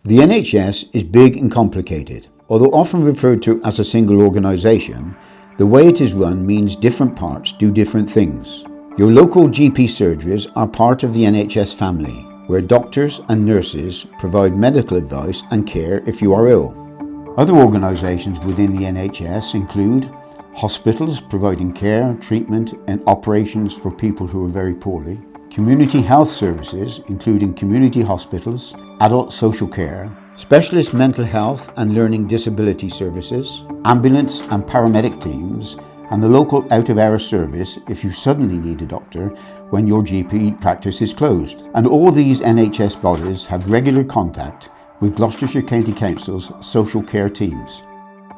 The NHS is big and complicated. Although often referred to as a single organisation, the way it is run means different parts do different things. Your local GP surgeries are part of the NHS family, where doctors and nurses provide medical advice and care if you are ill. Other organisations within the NHS include hospitals providing care, treatment and operations for people who are very poorly, community health services including community hospitals, adult social care, specialist mental health and learning disability services, ambulance and paramedic teams, and the local out-of-hours service if you suddenly need a doctor when your GP practice is closed. And all these NHS bodies have regular contact with Gloucestershire County Council's social care teams.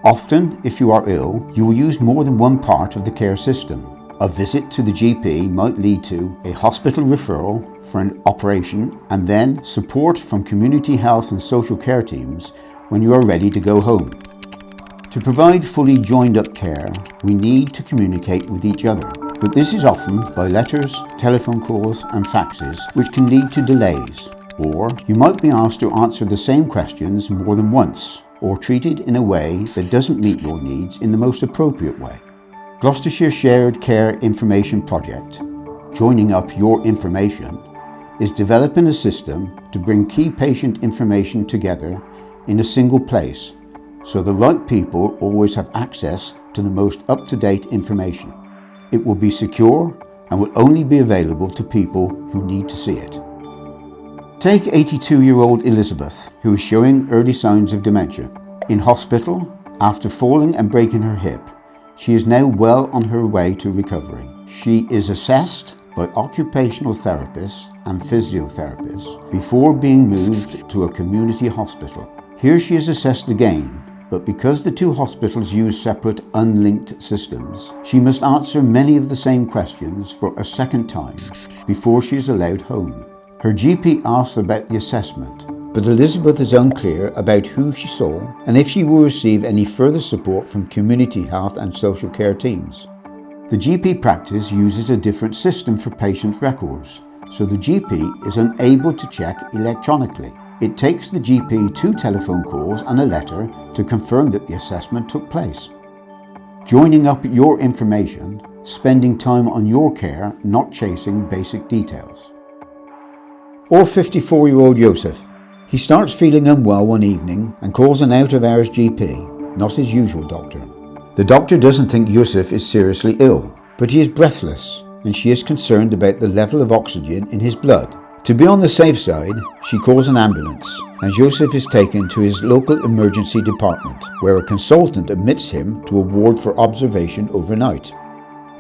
Often, if you are ill, you will use more than one part of the care system. A visit to the GP might lead to a hospital referral for an operation and then support from community health and social care teams when you are ready to go home. To provide fully joined up care, we need to communicate with each other, but this is often by letters, telephone calls and faxes, which can lead to delays. Or you might be asked to answer the same questions more than once, or treated in a way that doesn't meet your needs in the most appropriate way. Gloucestershire Shared Care Information Project, Joining Up Your Information, is developing a system to bring key patient information together in a single place, so the right people always have access to the most up-to-date information. It will be secure and will only be available to people who need to see it. Take 82-year-old Elizabeth, who is showing early signs of dementia. In hospital, after falling and breaking her hip, she is now well on her way to recovery. She is assessed by occupational therapists and physiotherapists before being moved to a community hospital. Here she is assessed again, but because the two hospitals use separate unlinked systems, she must answer many of the same questions for a second time before she is allowed home. Her GP asks about the assessment, but Elizabeth is unclear about who she saw and if she will receive any further support from community health and social care teams. The GP practice uses a different system for patient records, so the GP is unable to check electronically. It takes the GP 2 telephone calls and a letter to confirm that the assessment took place. Joining up your information, spending time on your care, not chasing basic details. Or 54-year-old Joseph. He starts feeling unwell one evening and calls an out-of-hours GP, not his usual doctor. The doctor doesn't think Yusuf is seriously ill, but he is breathless and she is concerned about the level of oxygen in his blood. To be on the safe side, she calls an ambulance and Joseph is taken to his local emergency department, where a consultant admits him to a ward for observation overnight.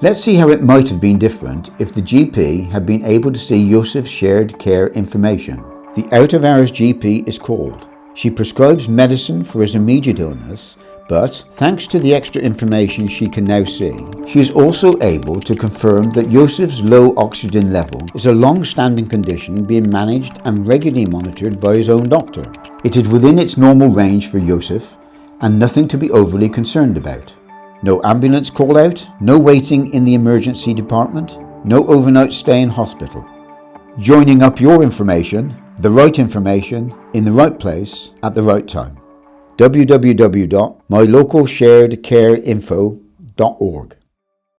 Let's see how it might have been different if the GP had been able to see Yusuf's shared care information. The out-of-hours GP is called. She prescribes medicine for his immediate illness, but thanks to the extra information she can now see, she is also able to confirm that Yusuf's low oxygen level is a long-standing condition being managed and regularly monitored by his own doctor. It is within its normal range for Yusuf and nothing to be overly concerned about. No ambulance call out, no waiting in the emergency department, no overnight stay in hospital. Joining up your information, the right information, in the right place, at the right time. www.mylocalsharedcareinfo.org